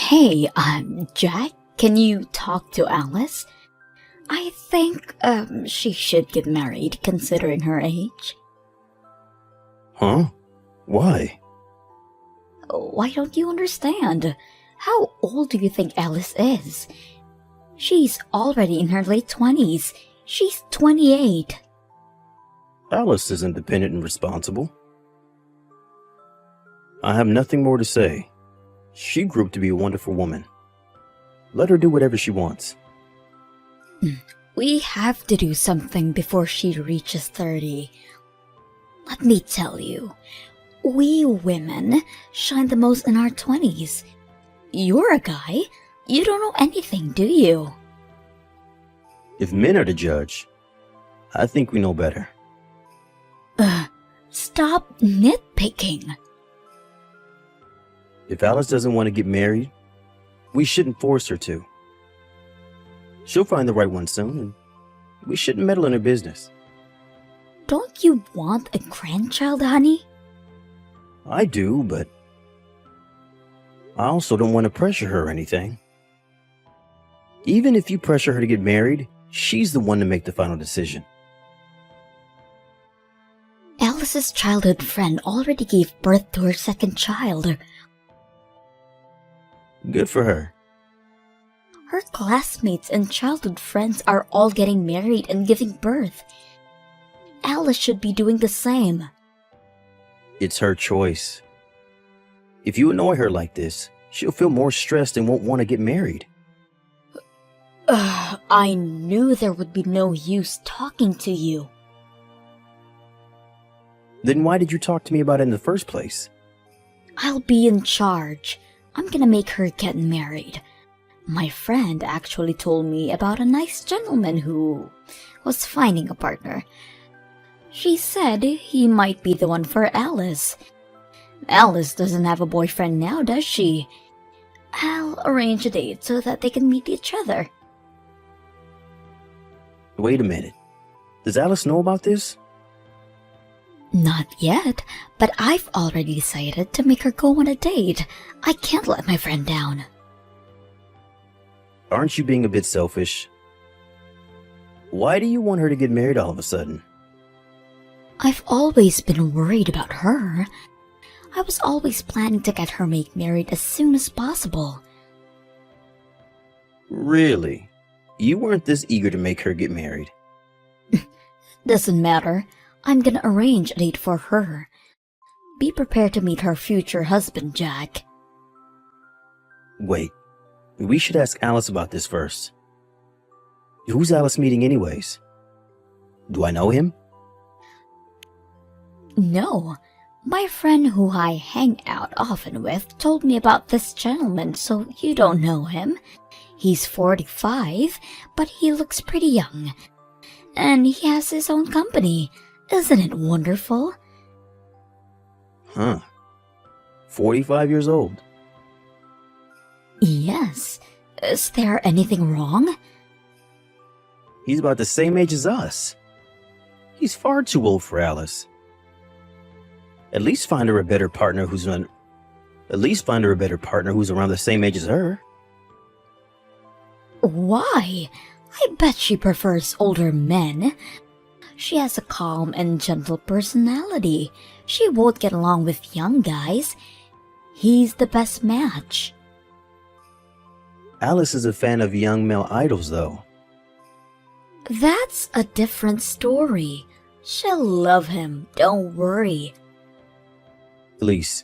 Hey, Jack, can you talk to Alice? I think, she should get married considering her age. Huh? Why? Why don't you understand? How old do you think Alice is? She's already in her late 20s. She's 28. Alice is independent and responsible. I have nothing more to say. She grew up to be a wonderful woman. Let her do whatever she wants. We have to do something before she reaches 30. Let me tell you, we women shine the most in our 20s. You're a guy. You don't know anything, do you? If men are to judge, I think we know better. Stop nitpicking. If Alice doesn't want to get married, we shouldn't force her to. She'll find the right one soon, and we shouldn't meddle in her business. Don't you want a grandchild, honey? I do, but I also don't want to pressure her or anything. Even if you pressure her to get married, she's the one to make the final decision. Alice's childhood friend already gave birth to her second child. Good for her. Her classmates and childhood friends are all getting married and giving birth. Alice should be doing the same. It's her choice. If you annoy her like this, she'll feel more stressed and won't want to get married. I knew there would be no use talking to you. Then why did you talk to me about it in the first place? I'll be in charge. I'm gonna make her get married. My friend actually told me about a nice gentleman who was finding a partner. She said he might be the one for Alice. Alice doesn't have a boyfriend now, does she? I'll arrange a date so that they can meet each other. Wait a minute. Does Alice know about this? Not yet, but I've already decided to make her go on a date. I can't let my friend down. Aren't you being a bit selfish? Why do you want her to get married all of a sudden? I've always been worried about her. I was always planning to get her married as soon as possible. Really? You weren't this eager to make her get married? Doesn't matter. I'm gonna arrange a date for her. Be prepared to meet her future husband, Jack. Wait, we should ask Alice about this first. Who's Alice meeting anyways? Do I know him? No. My friend who I hang out often with told me about this gentleman, so you don't know him. He's 45, but he looks pretty young. And he has his own company. Isn't it wonderful? Huh. 45 years old. Yes. Is there anything wrong? He's about the same age as us. He's far too old for Alice. At least find her a better partner who's around the same age as her. Why? I bet she prefers older men. She has a calm and gentle personality. She won't get along with young guys. He's the best match. Alice is a fan of young male idols, though. That's a different story. She'll love him, don't worry. Elise,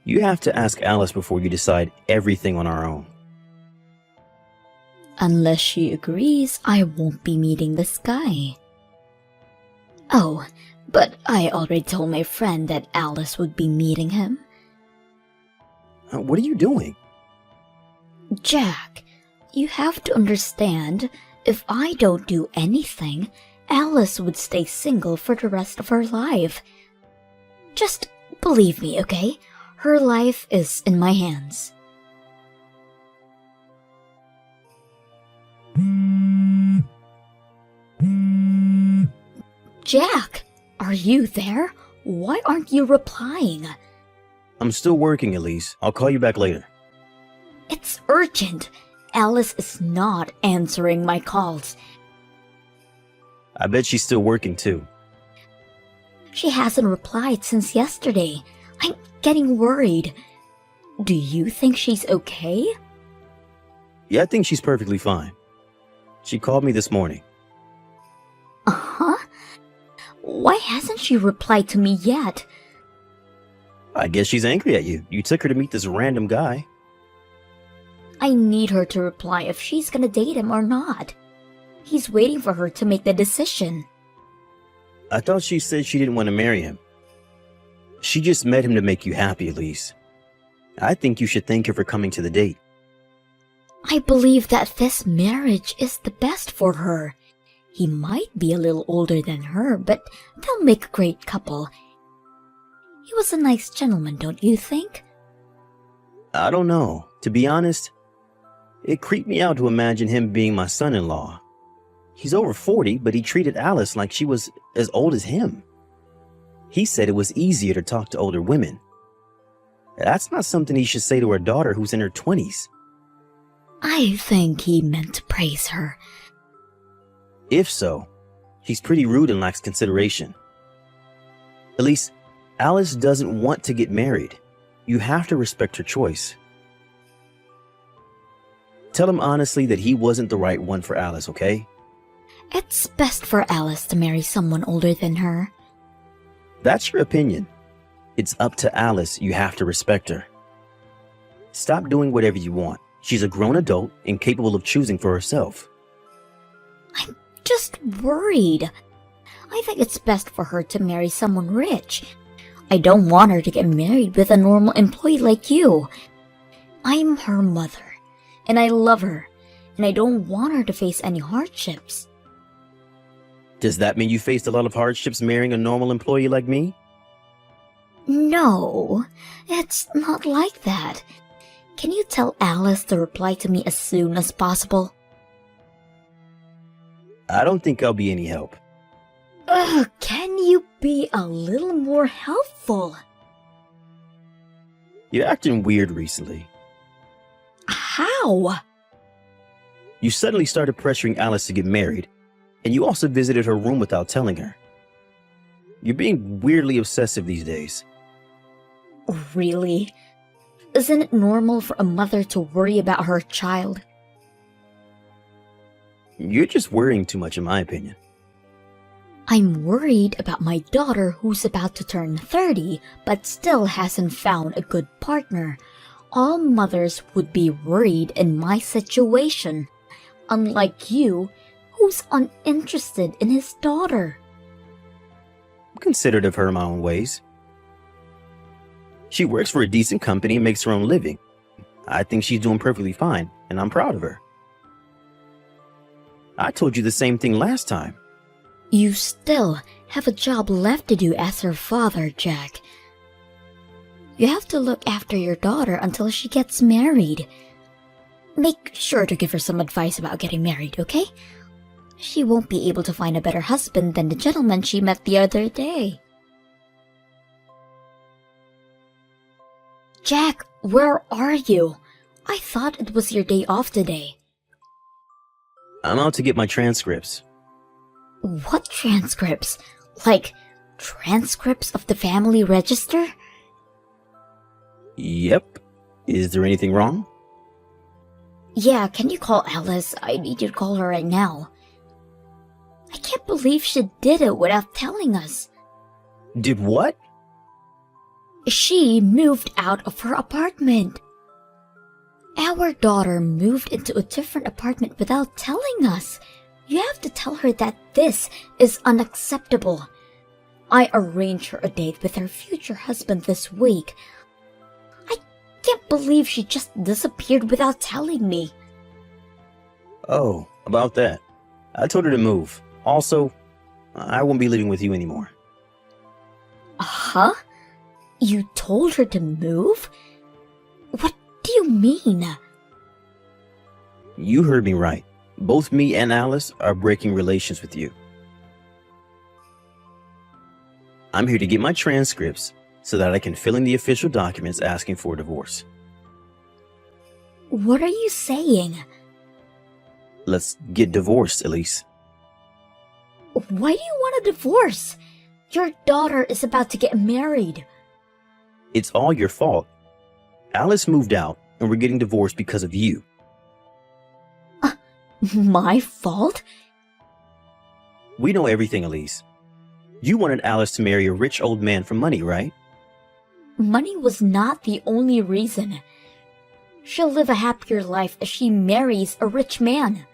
you have to ask Alice before you decide everything on our own. Unless she agrees, I won't be meeting this guy. Oh, but I already told my friend that Alice would be meeting him. What are you doing? Jack, you have to understand, if I don't do anything, Alice would stay single for the rest of her life. Just believe me, okay? Her life is in my hands. Jack, are you there? Why aren't you replying? I'm still working, Elise. I'll call you back later. It's urgent. Alice is not answering my calls. I bet she's still working too. She hasn't replied since yesterday. I'm getting worried. Do you think she's okay? Yeah, I think she's perfectly fine. She called me this morning. Uh-huh. Why hasn't she replied to me yet? I guess she's angry at you. You took her to meet this random guy. I need her to reply if she's gonna date him or not. He's waiting for her to make the decision. I thought she said she didn't want to marry him. She just met him to make you happy, Elise. I think you should thank her for coming to the date. I believe that this marriage is the best for her. He might be a little older than her, but they'll make a great couple. He was a nice gentleman, don't you think? I don't know. To be honest, it creeped me out to imagine him being my son-in-law. He's over 40, but he treated Alice like she was as old as him. He said it was easier to talk to older women. That's not something he should say to her daughter who's in her 20s. I think he meant to praise her. If so, he's pretty rude and lacks consideration. Elise, Alice doesn't want to get married. You have to respect her choice. Tell him honestly that he wasn't the right one for Alice, okay? It's best for Alice to marry someone older than her. That's your opinion. It's up to Alice. You have to respect her. Stop doing whatever you want. She's a grown adult and capable of choosing for herself. I'm just worried. I think it's best for her to marry someone rich. I don't want her to get married with a normal employee like you. I'm her mother, and I love her, and I don't want her to face any hardships. Does that mean you faced a lot of hardships marrying a normal employee like me? No, it's not like that. Can you tell Alice to reply to me as soon as possible? I don't think I'll be any help. Ugh, can you be a little more helpful? You're acting weird recently. How? You suddenly started pressuring Alice to get married, and you also visited her room without telling her. You're being weirdly obsessive these days. Really? Isn't it normal for a mother to worry about her child? You're just worrying too much, in my opinion. I'm worried about my daughter who's about to turn 30 but still hasn't found a good partner. All mothers would be worried in my situation, unlike you, who's uninterested in his daughter. I'm considerate of her in my own ways. She works for a decent company and makes her own living. I think she's doing perfectly fine, and I'm proud of her. I told you the same thing last time. You still have a job left to do as her father, Jack. You have to look after your daughter until she gets married. Make sure to give her some advice about getting married, okay? She won't be able to find a better husband than the gentleman she met the other day. Jack, where are you? I thought it was your day off today. I'm out to get my transcripts. What transcripts? Like, transcripts of the family register? Yep. Is there anything wrong? Yeah, can you call Alice? I need you to call her right now. I can't believe she did it without telling us. Did what? She moved out of her apartment. Our daughter moved into a different apartment without telling us. You have to tell her that this is unacceptable. I arranged her a date with her future husband this week. I can't believe she just disappeared without telling me. Oh, about that. I told her to move. Also, I won't be living with you anymore. Huh? You told her to move? What do you mean? You heard me right. Both me and Alice are breaking relations with you. I'm here to get my transcripts so that I can fill in the official documents asking for a divorce. What are you saying? Let's get divorced, Elise. Why do you want a divorce? Your daughter is about to get married. It's all your fault. Alice moved out, and we're getting divorced because of you. My fault? We know everything, Elise. You wanted Alice to marry a rich old man for money, right? Money was not the only reason. She'll live a happier life if she marries a rich man.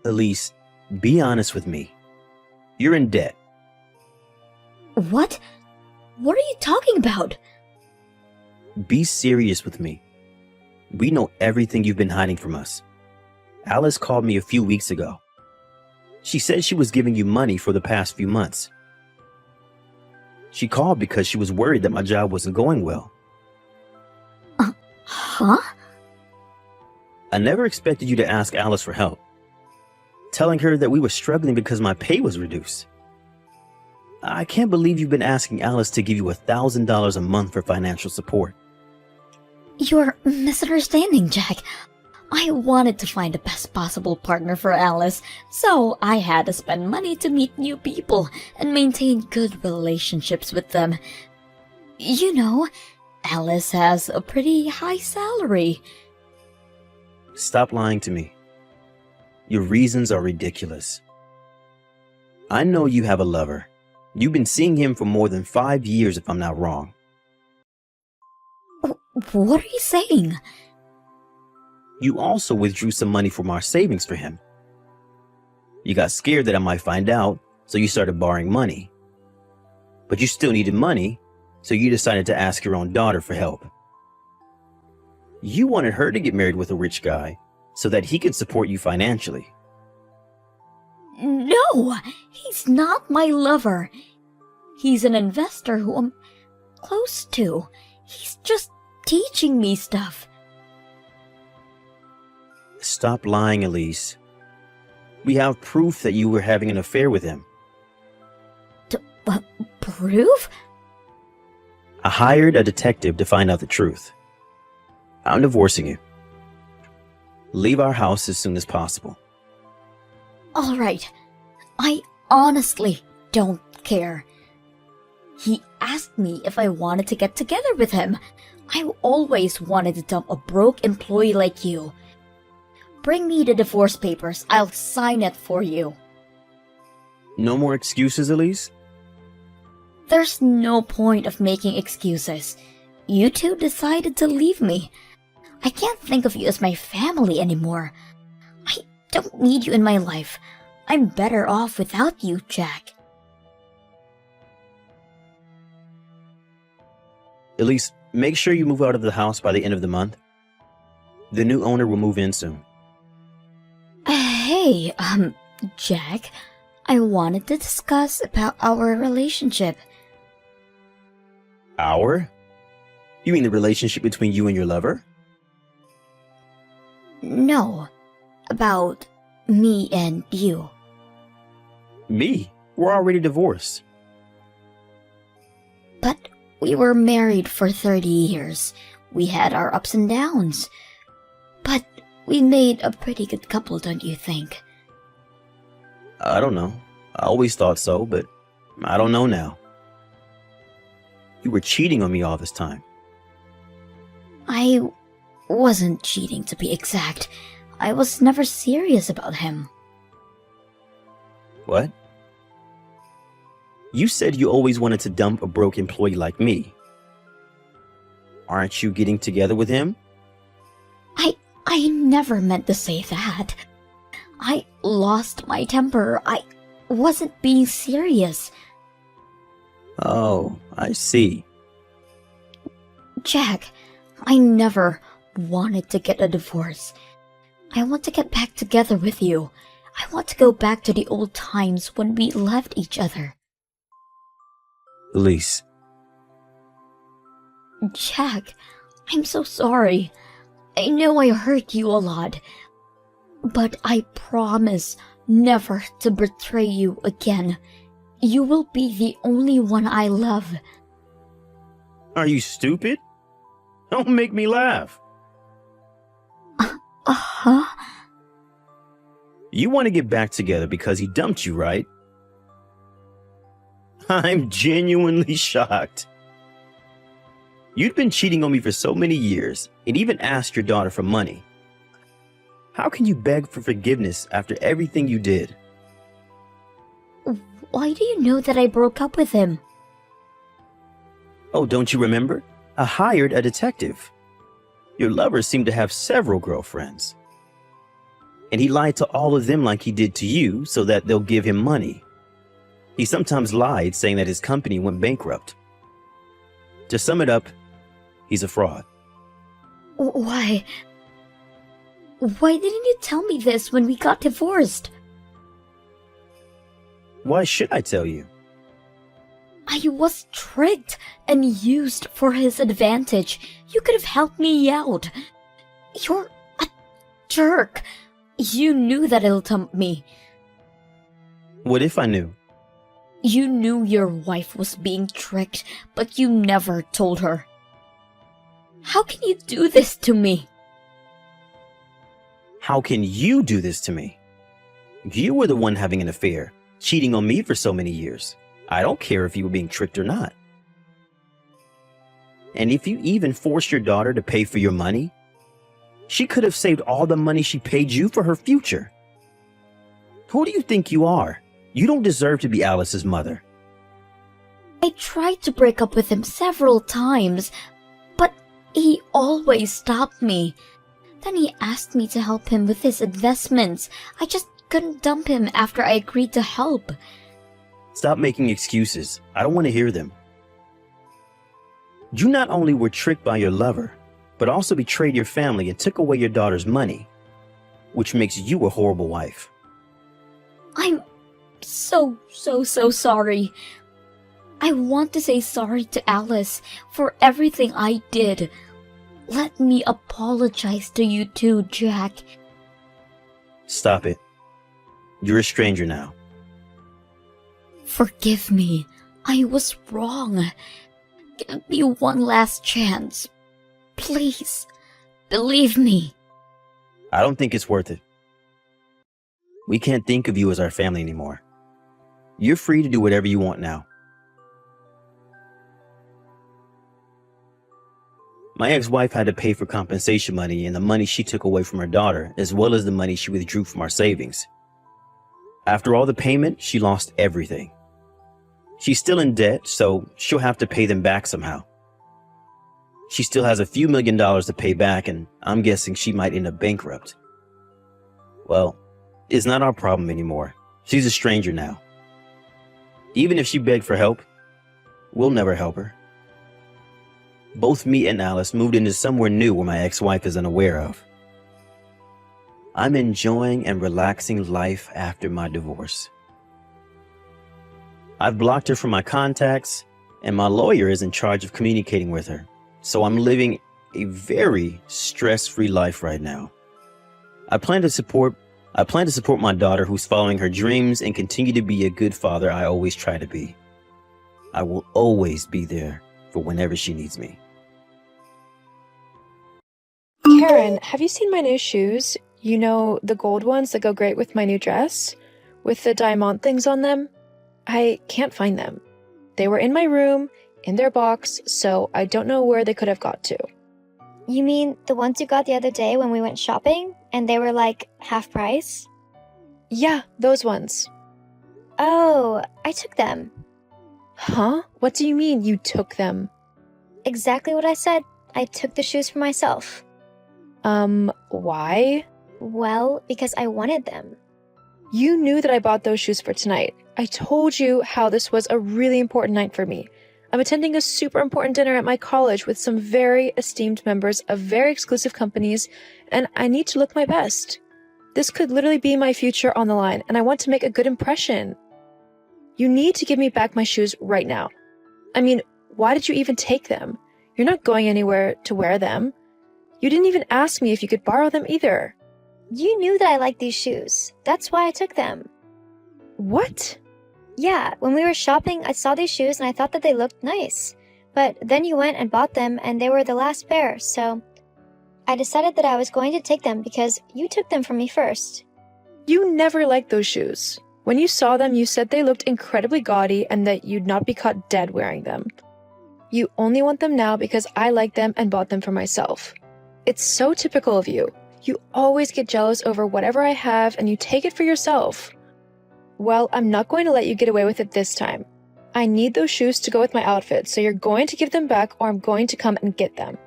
Elise, be honest with me. You're in debt. What? What are you talking about? Be serious with me. We know everything you've been hiding from us. Alice called me a few weeks ago. She said she was giving you money for the past few months. She called because she was worried that my job wasn't going well. Huh? I never expected you to ask Alice for help, telling her that we were struggling because my pay was reduced. I can't believe you've been asking Alice to give you $1,000 a month for financial support. You're misunderstanding, Jack. I wanted to find the best possible partner for Alice, so I had to spend money to meet new people and maintain good relationships with them. You know, Alice has a pretty high salary. Stop lying to me. Your reasons are ridiculous. I know you have a lover. You've been seeing him for more than 5 years, if I'm not wrong. What are you saying? You also withdrew some money from our savings for him. You got scared that I might find out, so you started borrowing money. But you still needed money, so you decided to ask your own daughter for help. You wanted her to get married with a rich guy so that he could support you financially. No, he's not my lover. He's an investor who I'm close to. He's just teaching me stuff. Stop lying, Elise. We have proof that you were having an affair with him. Proof? I hired a detective to find out the truth. I'm divorcing you. Leave our house as soon as possible. All right. I honestly don't care. He asked me if I wanted to get together with him. I always wanted to dump a broke employee like you. Bring me the divorce papers. I'll sign it for you. No more excuses, Elise? There's no point of making excuses. You two decided to leave me. I can't think of you as my family anymore. I don't need you in my life. I'm better off without you, Jack. Elise, make sure you move out of the house by the end of the month. The new owner will move in soon. Hey, Jack, I wanted to discuss about our relationship. Our? You mean the relationship between you and your lover? No, about me and you. Me? We're already divorced. But we were married for 30 years. We had our ups and downs. But we made a pretty good couple, don't you think? I don't know. I always thought so, but I don't know now. You were cheating on me all this time. I wasn't cheating, to be exact. I was never serious about him. What? You said you always wanted to dump a broke employee like me. Aren't you getting together with him? I never meant to say that. I lost my temper. I wasn't being serious. Oh, I see. Jack, I never wanted to get a divorce. I want to get back together with you. I want to go back to the old times when we loved each other. Elise. Jack, I'm so sorry. I know I hurt you a lot. But I promise never to betray you again. You will be the only one I love. Are you stupid? Don't make me laugh. Uh-huh. You want to get back together because he dumped you, right? I'm genuinely shocked. You'd been cheating on me for so many years and even asked your daughter for money. How can you beg for forgiveness after everything you did? Why do you know that I broke up with him? Oh, don't you remember? I hired a detective. Your lover seemed to have several girlfriends. And he lied to all of them like he did to you so that they'll give him money. He sometimes lied, saying that his company went bankrupt. To sum it up, he's a fraud. Why? Why didn't you tell me this when we got divorced? Why should I tell you? I was tricked and used for his advantage. You could have helped me out. You're a jerk. You knew that he'll dump me. What if I knew? You knew your wife was being tricked, but you never told her. How can you do this to me? How can you do this to me? You were the one having an affair, cheating on me for so many years. I don't care if you were being tricked or not. And if you even forced your daughter to pay for your money, she could have saved all the money she paid you for her future. Who do you think you are? You don't deserve to be Alice's mother. I tried to break up with him several times, but he always stopped me. Then he asked me to help him with his investments. I just couldn't dump him after I agreed to help. Stop making excuses. I don't want to hear them. You not only were tricked by your lover, but also betrayed your family and took away your daughter's money, which makes you a horrible wife. I'm so sorry. I want to say sorry to Alice for everything I did. Let me apologize to you too, Jack. Stop it. You're a stranger now. Forgive me. I was wrong. Give me one last chance. Please, believe me. I don't think it's worth it. We can't think of you as our family anymore. You're free to do whatever you want now. My ex-wife had to pay for compensation money and the money she took away from her daughter, as well as the money she withdrew from our savings. After all the payment, she lost everything. She's still in debt, so she'll have to pay them back somehow. She still has a few $1,000,000 to pay back, and I'm guessing she might end up bankrupt. Well, it's not our problem anymore. She's a stranger now. Even if she begged for help, we'll never help her. Both me and Alice moved into somewhere new where my ex-wife is unaware of. I'm enjoying and relaxing life after my divorce. I've blocked her from my contacts, and my lawyer is in charge of communicating with her. So I'm living a very stress-free life right now. I plan to support my daughter who's following her dreams and continue to be a good father I always try to be. I will always be there for whenever she needs me. Karen, have you seen my new shoes? You know, the gold ones that go great with my new dress? With the diamond things on them? I can't find them. They were in my room, in their box, so I don't know where they could have got to. You mean the ones you got the other day when we went shopping and they were like half price? Yeah, those ones. Oh, I took them. Huh? What do you mean you took them? Exactly what I said. I took the shoes for myself. Why? Well, because I wanted them. You knew that I bought those shoes for tonight. I told you how this was a really important night for me. I'm attending a super important dinner at my college with some very esteemed members of very exclusive companies, and I need to look my best. This could literally be my future on the line, and I want to make a good impression. You need to give me back my shoes right now. I mean, why did you even take them? You're not going anywhere to wear them. You didn't even ask me if you could borrow them either. You knew that I liked these shoes. That's why I took them. What? Yeah, when we were shopping, I saw these shoes and I thought that they looked nice. But then you went and bought them and they were the last pair, so I decided that I was going to take them because you took them from me first. You never liked those shoes. When you saw them, you said they looked incredibly gaudy and that you'd not be caught dead wearing them. You only want them now because I like them and bought them for myself. It's so typical of you. You always get jealous over whatever I have and you take it for yourself. Well, I'm not going to let you get away with it this time. I need those shoes to go with my outfit, so you're going to give them back or I'm going to come and get them.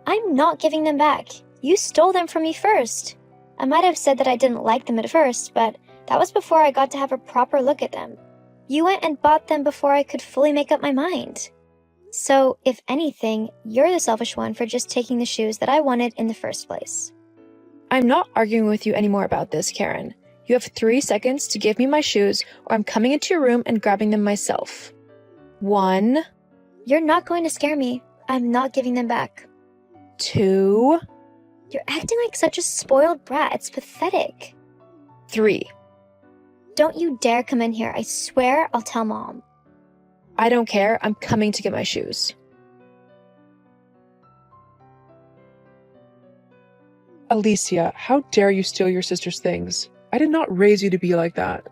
I'm not giving them back. You stole them from me first. I might have said that I didn't like them at first, but that was before I got to have a proper look at them. You went and bought them before I could fully make up my mind. So, if anything, you're the selfish one for just taking the shoes that I wanted in the first place. I'm not arguing with you anymore about this, Karen. You have 3 seconds to give me my shoes or I'm coming into your room and grabbing them myself. 1, You're not going to scare me. I'm not giving them back. 2, You're acting like such a spoiled brat. It's pathetic. 3. Don't you dare come in here. I swear I'll tell Mom. I don't care. I'm coming to get my shoes. Alicia, how dare you steal your sister's things? I did not raise you to be like that.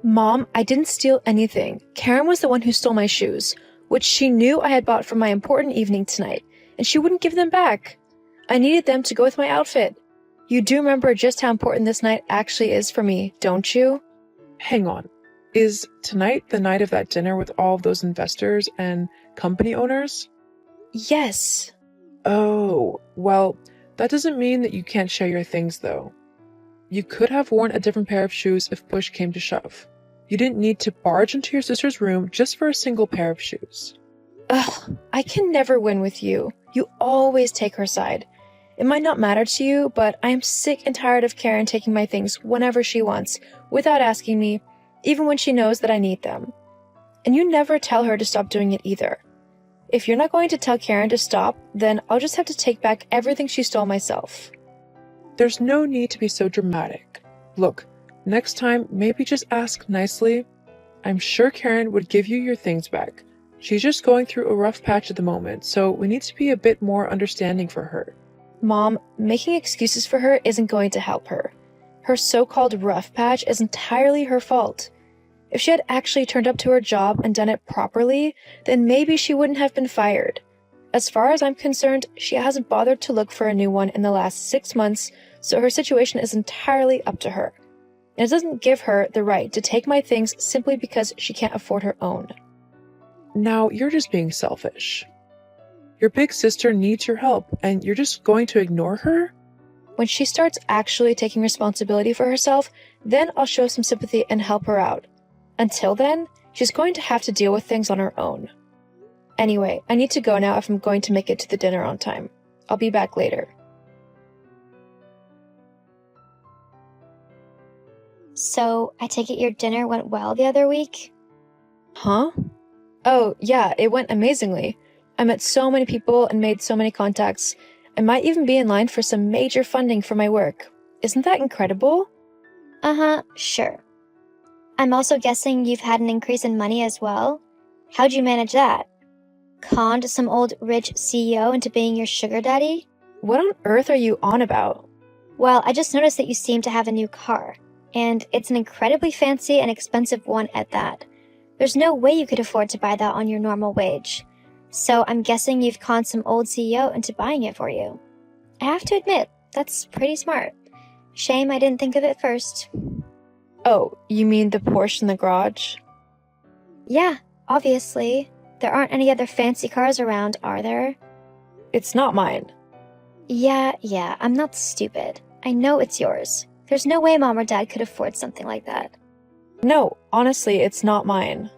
Mom, I didn't steal anything. Karen was the one who stole my shoes, which she knew I had bought for my important evening tonight, and she wouldn't give them back. I needed them to go with my outfit. You do remember just how important this night actually is for me, don't you? Hang on. Is tonight the night of that dinner with all of those investors and company owners? Yes. Oh, well, that doesn't mean that you can't share your things, though. You could have worn a different pair of shoes if push came to shove. You didn't need to barge into your sister's room just for a single pair of shoes. Ugh, I can never win with you. You always take her side. It might not matter to you, but I am sick and tired of Karen taking my things whenever she wants, without asking me, even when she knows that I need them. And you never tell her to stop doing it either. If you're not going to tell Karen to stop, then I'll just have to take back everything she stole myself. There's no need to be so dramatic. Look, next time, maybe just ask nicely. I'm sure Karen would give you your things back. She's just going through a rough patch at the moment, so we need to be a bit more understanding for her. Mom, making excuses for her isn't going to help her. Her so-called rough patch is entirely her fault. If she had actually turned up to her job and done it properly, then maybe she wouldn't have been fired. As far as I'm concerned, she hasn't bothered to look for a new one in the last 6 months, so her situation is entirely up to her. And it doesn't give her the right to take my things simply because she can't afford her own. Now, you're just being selfish. Your big sister needs your help, and you're just going to ignore her? When she starts actually taking responsibility for herself, then I'll show some sympathy and help her out. Until then, she's going to have to deal with things on her own. Anyway, I need to go now if I'm going to make it to the dinner on time. I'll be back later. So, I take it your dinner went well the other week? Huh? Oh, yeah, it went amazingly. I met so many people and made so many contacts. I might even be in line for some major funding for my work. Isn't that incredible? Uh-huh, sure. I'm also guessing you've had an increase in money as well? How'd you manage that? Conned some old rich CEO into being your sugar daddy? What on earth are you on about? Well, I just noticed that you seem to have a new car, and it's an incredibly fancy and expensive one at that. There's no way you could afford to buy that on your normal wage. So I'm guessing you've conned some old CEO into buying it for you. I have to admit, that's pretty smart. Shame I didn't think of it first. Oh, you mean the Porsche in the garage? Yeah, obviously. There aren't any other fancy cars around, are there? It's not mine. Yeah, I'm not stupid. I know it's yours. There's no way Mom or Dad could afford something like that. No, honestly, it's not mine.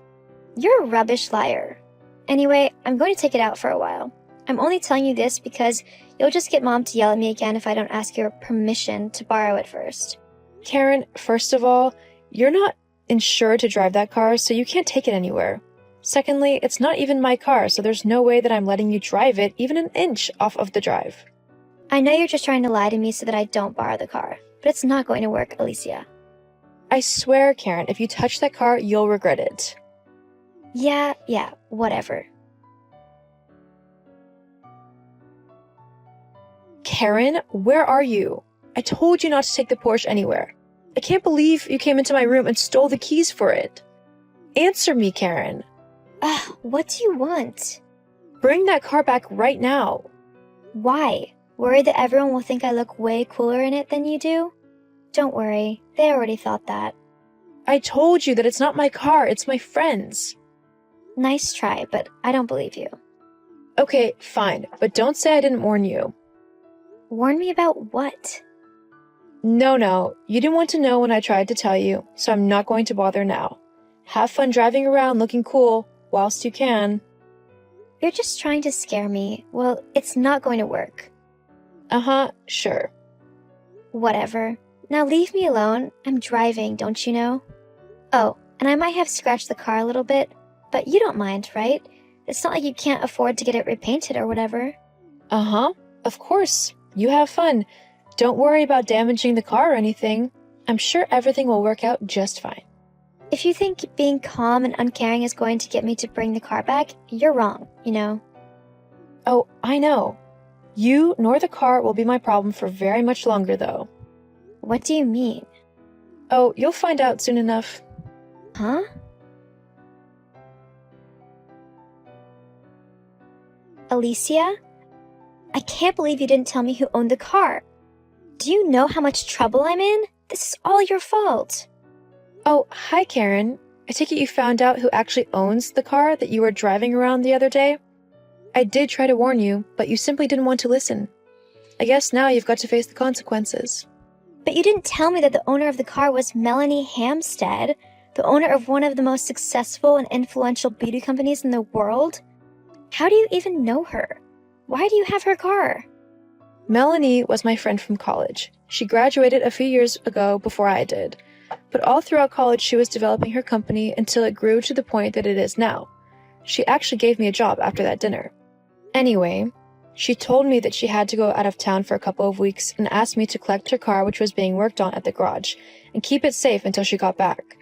You're a rubbish liar. Anyway, I'm going to take it out for a while. I'm only telling you this because you'll just get Mom to yell at me again if I don't ask your permission to borrow it first. Karen, first of all, you're not insured to drive that car, so you can't take it anywhere. Secondly, it's not even my car, so there's no way that I'm letting you drive it even an inch off of the drive. I know you're just trying to lie to me so that I don't borrow the car, but it's not going to work, Alicia. I swear, Karen, if you touch that car, you'll regret it. Yeah, whatever. Karen, where are you? I told you not to take the Porsche anywhere. I can't believe you came into my room and stole the keys for it. Answer me, Karen. What do you want? Bring that car back right now. Why? Worried that everyone will think I look way cooler in it than you do? Don't worry, they already thought that. I told you that it's not my car, it's my friend's. Nice try, but I don't believe you. Okay, fine, but don't say I didn't warn you. Warn me about what? No, you didn't want to know when I tried to tell you, so I'm not going to bother now. Have fun driving around looking cool whilst you can. You're just trying to scare me. Well, it's not going to work. Sure. Whatever. Now leave me alone. I'm driving, don't you know? Oh, and I might have scratched the car a little bit, but you don't mind, right? It's not like you can't afford to get it repainted or whatever. Of course. You have fun. Don't worry about damaging the car or anything. I'm sure everything will work out just fine. If you think being calm and uncaring is going to get me to bring the car back, you're wrong, you know? Oh, I know. You nor the car will be my problem for very much longer, though. What do you mean? Oh, you'll find out soon enough. Huh? Alicia? I can't believe you didn't tell me who owned the car. Do you know how much trouble I'm in? This is all your fault. Oh, hi, Karen. I take it you found out who actually owns the car that you were driving around the other day? I did try to warn you, but you simply didn't want to listen. I guess now you've got to face the consequences. But you didn't tell me that the owner of the car was Melanie Hampstead, the owner of one of the most successful and influential beauty companies in the world. How do you even know her? Why do you have her car? Melanie was my friend from college. She graduated a few years ago before I did. But all throughout college, she was developing her company until it grew to the point that it is now. She actually gave me a job after that dinner. Anyway, she told me that she had to go out of town for a couple of weeks and asked me to collect her car, which was being worked on at the garage, and keep it safe until she got back.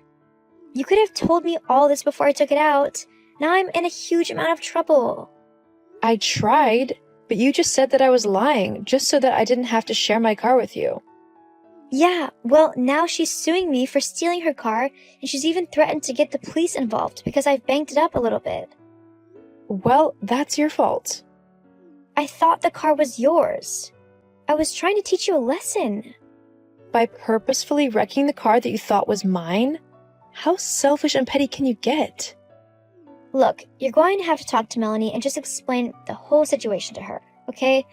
You could have told me all this before I took it out. Now I'm in a huge amount of trouble. I tried, but you just said that I was lying, just so that I didn't have to share my car with you. Yeah, well, now she's suing me for stealing her car, and she's even threatened to get the police involved because I've banked it up a little bit. Well, that's your fault. I thought the car was yours. I was trying to teach you a lesson. By purposefully wrecking the car that you thought was mine? How selfish and petty can you get? Look, you're going to have to talk to Melanie and just explain the whole situation to her, okay?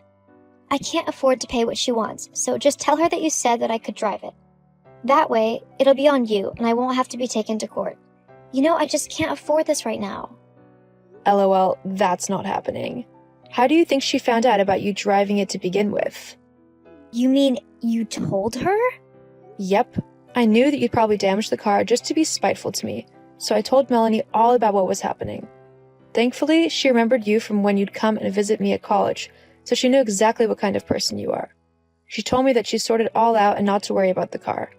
I can't afford to pay what she wants, so just tell her that you said that I could drive it. That way, it'll be on you, and I won't have to be taken to court. You know, I just can't afford this right now. LOL, that's not happening. How do you think she found out about you driving it to begin with? You mean you told her? Yep. I knew that you'd probably damage the car just to be spiteful to me, so I told Melanie all about what was happening. Thankfully, she remembered you from when you'd come and visit me at college, so she knew exactly what kind of person you are. She told me that she sorted it all out and not to worry about the car.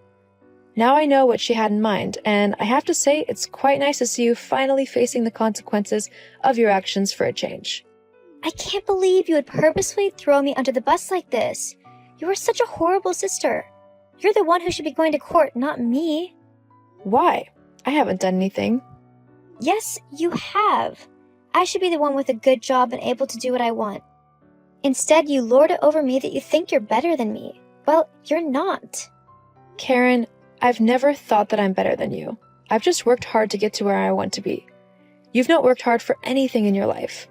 Now I know what she had in mind, and I have to say it's quite nice to see you finally facing the consequences of your actions for a change. I can't believe you would purposefully throw me under the bus like this. You are such a horrible sister. You're the one who should be going to court, not me. Why? I haven't done anything. Yes, you have. I should be the one with a good job and able to do what I want. Instead, you lord it over me that you think you're better than me. Well, you're not. Karen, I've never thought that I'm better than you. I've just worked hard to get to where I want to be. You've not worked hard for anything in your life.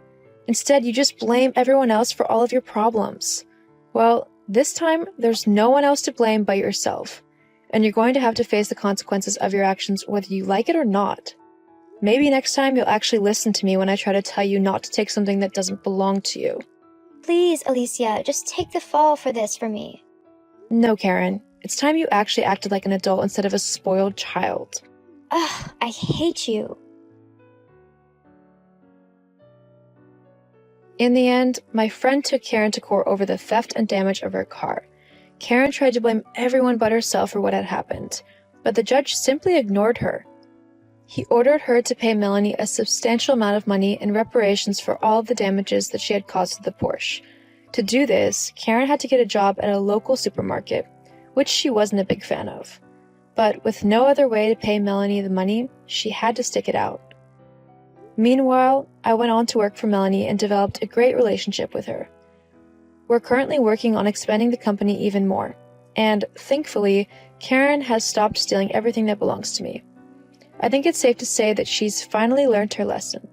Instead, you just blame everyone else for all of your problems. Well, this time, there's no one else to blame but yourself. And you're going to have to face the consequences of your actions whether you like it or not. Maybe next time you'll actually listen to me when I try to tell you not to take something that doesn't belong to you. Please, Alicia, just take the fall for this for me. No, Karen. It's time you actually acted like an adult instead of a spoiled child. Ugh, I hate you. In the end, my friend took Karen to court over the theft and damage of her car. Karen tried to blame everyone but herself for what had happened, but the judge simply ignored her. He ordered her to pay Melanie a substantial amount of money in reparations for all of the damages that she had caused to the Porsche. To do this, Karen had to get a job at a local supermarket, which she wasn't a big fan of. But with no other way to pay Melanie the money, she had to stick it out. Meanwhile, I went on to work for Melanie and developed a great relationship with her. We're currently working on expanding the company even more, and thankfully, Karen has stopped stealing everything that belongs to me. I think it's safe to say that she's finally learned her lesson.